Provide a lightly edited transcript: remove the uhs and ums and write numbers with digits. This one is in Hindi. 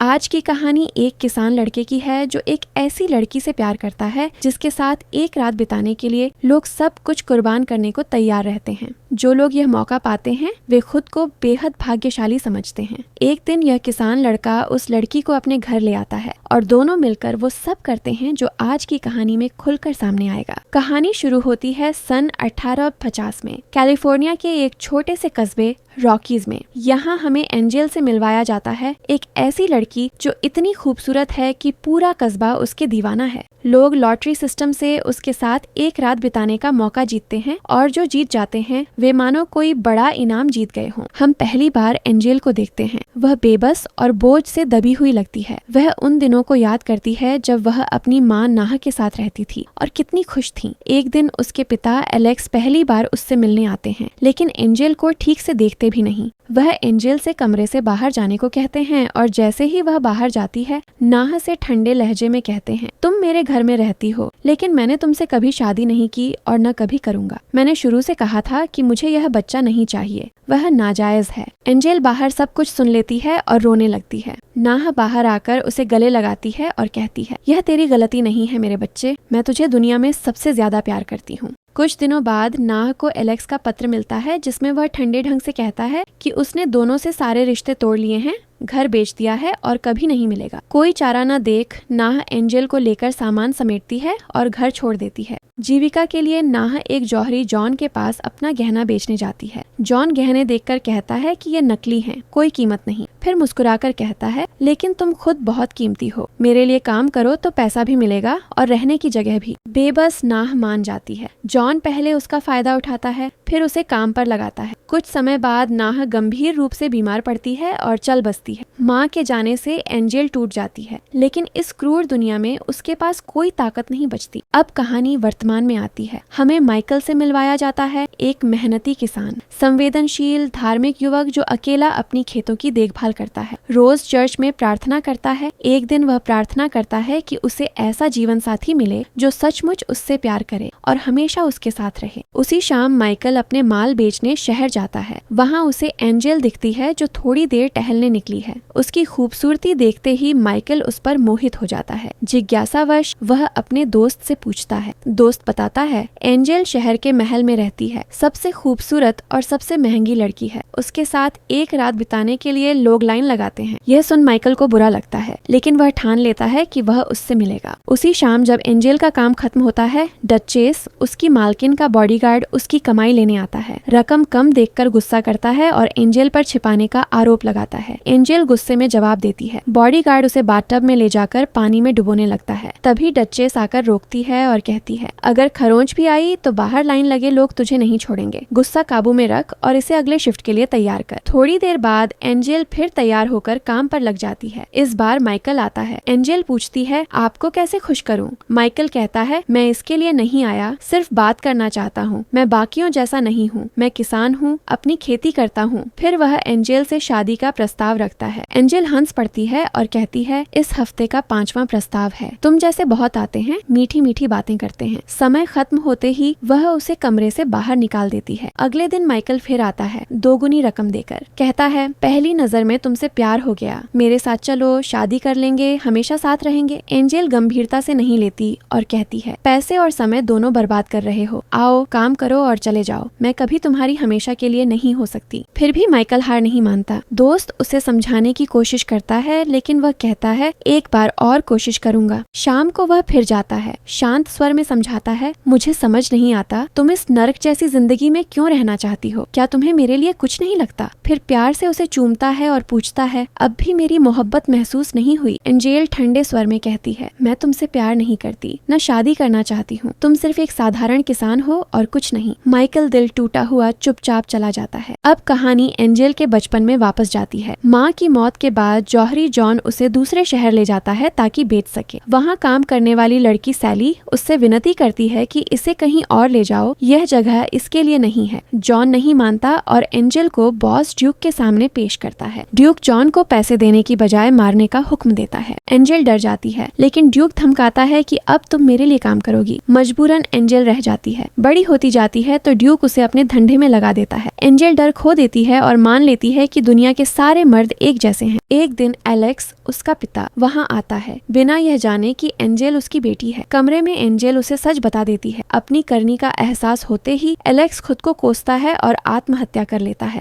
आज की कहानी एक किसान लड़के की है जो एक ऐसी लड़की से प्यार करता है जिसके साथ एक रात बिताने के लिए लोग सब कुछ कुर्बान करने को तैयार रहते हैं। जो लोग यह मौका पाते हैं वे खुद को बेहद भाग्यशाली समझते हैं। एक दिन यह किसान लड़का उस लड़की को अपने घर ले आता है और दोनों मिलकर वो सब करते हैं जो आज की कहानी में खुलकर सामने आएगा। कहानी शुरू होती है सन 1850 में कैलिफोर्निया के एक छोटे से कस्बे रॉकीज में। यहाँ हमें एंजेल से मिलवाया जाता है, एक ऐसी लड़की जो इतनी खूबसूरत है कि पूरा कस्बा उसके दीवाना है। लोग लॉटरी सिस्टम से उसके साथ एक रात बिताने का मौका जीतते हैं और जो जीत जाते हैं वे मानो कोई बड़ा इनाम जीत गए हों। हम पहली बार एंजेल को देखते हैं। वह बेबस और बोझ से दबी हुई लगती है। वह उन दिनों को याद करती है जब वह अपनी माँ नाह के साथ रहती थी और कितनी खुश थी। एक दिन उसके पिता एलेक्स पहली बार उससे मिलने आते हैं, लेकिन एंजेल को ठीक से देखते भी नहीं। वह एंजेल से कमरे से बाहर जाने को कहते हैं और जैसे ही वह बाहर जाती है नाह से ठंडे लहजे में कहते हैं, तुम मेरे घर में रहती हो, लेकिन मैंने तुमसे कभी शादी नहीं की और न कभी करूंगा। मैंने शुरू से कहा था कि मुझे यह बच्चा नहीं चाहिए, वह नाजायज है। एंजेल बाहर सब कुछ सुन लेती है और रोने लगती है। नाह बाहर आकर उसे गले लगाती है और कहती है, यह तेरी गलती नहीं है मेरे बच्चे, मैं तुझे दुनिया में सबसे ज्यादा प्यार करती हूँ। कुछ दिनों बाद नाह को एलेक्स का पत्र मिलता है जिसमें वह ठंडे ढंग से कहता है कि उसने दोनों से सारे रिश्ते तोड़ लिए हैं, घर बेच दिया है और कभी नहीं मिलेगा। कोई चारा न देख नाह एंजेल को लेकर सामान समेटती है और घर छोड़ देती है। जीविका के लिए नाह एक जौहरी जॉन के पास अपना गहना बेचने जाती है। जॉन गहने देखकर कहता है कि ये नकली हैं, कोई कीमत नहीं। फिर मुस्कुराकर कहता है, लेकिन तुम खुद बहुत कीमती हो, मेरे लिए काम करो तो पैसा भी मिलेगा और रहने की जगह भी। बेबस नाह मान जाती है। जॉन पहले उसका फायदा उठाता है, फिर उसे काम पर लगाता है। कुछ समय बाद नाह गंभीर रूप से बीमार पड़ती है और चल बसती है। माँ के जाने से एंजेल टूट जाती है, लेकिन इस क्रूर दुनिया में उसके पास कोई ताकत नहीं बचती। अब कहानी वर्तमान में आती है। हमें माइकल से मिलवाया जाता है, एक मेहनती किसान, संवेदनशील धार्मिक युवक जो अकेला अपनी खेतों की देखभाल करता है। रोज चर्च में प्रार्थना करता है। एक दिन वह प्रार्थना करता है कि उसे ऐसा जीवन साथी मिले जो सचमुच उससे प्यार करे और हमेशा उसके साथ रहे। उसी शाम माइकल अपने माल बेचने शहर जाता है। वहाँ उसे एंजेल दिखती है जो थोड़ी देर टहलने निकली है। उसकी खूबसूरती देखते ही माइकल उस पर मोहित हो जाता है। जिज्ञासावश वह अपने दोस्त से पूछता है। दोस्त बताता है, एंजेल शहर के महल में रहती है, सबसे खूबसूरत और सबसे महंगी लड़की है। उसके साथ एक रात बिताने के लिए लोग लाइन लगाते हैं। यह सुन माइकल को बुरा लगता है, लेकिन वह ठान लेता है कि वह उससे मिलेगा। उसी शाम जब एंजेल का काम खत्म होता है, डचेस, उसकी मालकिन का बॉडीगार्ड, उसकी कमाई लेने आता है। रकम कम देखकर गुस्सा करता है और एंजेल पर छिपाने का आरोप लगाता है। एंजेल गुस्से में जवाब देती है। बॉडीगार्ड उसे बाथटब में ले जाकर पानी में डुबोने लगता है। तभी डचेस आकर रोकती है और कहती है, अगर खरोंच भी आई तो बाहर लाइन लगे लोग तुझे नहीं छोड़ेंगे। गुस्सा काबू में रख और इसे अगले शिफ्ट के लिए तैयार कर। थोड़ी देर बाद एंजेल फिर तैयार होकर काम पर लग जाती है। इस बार माइकल आता है। एंजेल पूछती है, आपको कैसे खुश करूं? माइकल कहता है, मैं इसके लिए नहीं आया, सिर्फ बात करना चाहता हूँ। मैं बाकियों जैसा नहीं हूँ, मैं किसान हूँ, अपनी खेती करता हूँ। फिर वह एंजेल से शादी का प्रस्ताव रखता है। एंजेल हंस पड़ती है और कहती है, इस हफ्ते का 5वां प्रस्ताव है। तुम जैसे बहुत आते हैं, मीठी मीठी बातें करते हैं। समय खत्म होते ही वह उसे कमरे से बाहर निकाल देती है। अगले दिन माइकल फिर आता है, 2 गुनी रकम देकर। कहता है, पहली नजर में तुमसे प्यार हो गया, मेरे साथ चलो, शादी कर लेंगे, हमेशा साथ रहेंगे। एंजेल गंभीरता से नहीं लेती और कहती है, पैसे और समय दोनों बर्बाद कर रहे हो, आओ काम करो और चले जाओ, मैं कभी तुम्हारी हमेशा के लिए नहीं हो सकती। फिर भी माइकल हार नहीं मानता। दोस्त उसे समझाने की कोशिश करता है, लेकिन वह कहता है, एक बार और कोशिश करूंगा। शाम को वह फिर जाता है। शांत स्वर में समझाता है, मुझे समझ नहीं आता तुम इस नरक जैसी जिंदगी में क्यों रहना चाहती हो, क्या तुम्हें मेरे लिए कुछ नहीं लगता? फिर प्यार से उसे चूमता है और पूछता है, अब भी मेरी मोहब्बत महसूस नहीं हुई? एंजेल ठंडे स्वर में कहती है, मैं तुमसे प्यार नहीं करती, न शादी करना चाहती हूँ, तुम सिर्फ एक साधारण किसान हो और कुछ नहीं। माइकल दिल टूटा हुआ चुपचाप चला जाता है। अब कहानी एंजेल के बचपन में वापस जाती है। माँ की मौत के बाद जौहरी जॉन उसे दूसरे शहर ले जाता है ताकि बेच सके। वहाँ काम करने वाली लड़की सैली उससे विनती करती है कि इसे कहीं और ले जाओ, यह जगह इसके लिए नहीं है। जॉन नहीं मानता और एंजेल को बॉस ड्यूक के सामने पेश करता है। ड्यूक जॉन को पैसे देने की बजाय मारने का हुक्म देता है। एंजेल डर जाती है, लेकिन ड्यूक धमकाता है कि अब तुम मेरे लिए काम करोगी। मजबूरन एंजेल रह जाती है। बड़ी होती जाती है तो ड्यूक उसे अपने धंधे में लगा देता है। एंजेल डर खो देती है और मान लेती है कि दुनिया के सारे मर्द एक जैसे हैं। एक दिन एलेक्स, उसका पिता, वहाँ आता है, बिना यह जाने कि एंजेल उसकी बेटी है। कमरे में एंजेल उसे सच बता देती है। अपनी करनी का एहसास होते ही एलेक्स खुद को कोसता है और आत्महत्या कर लेता है।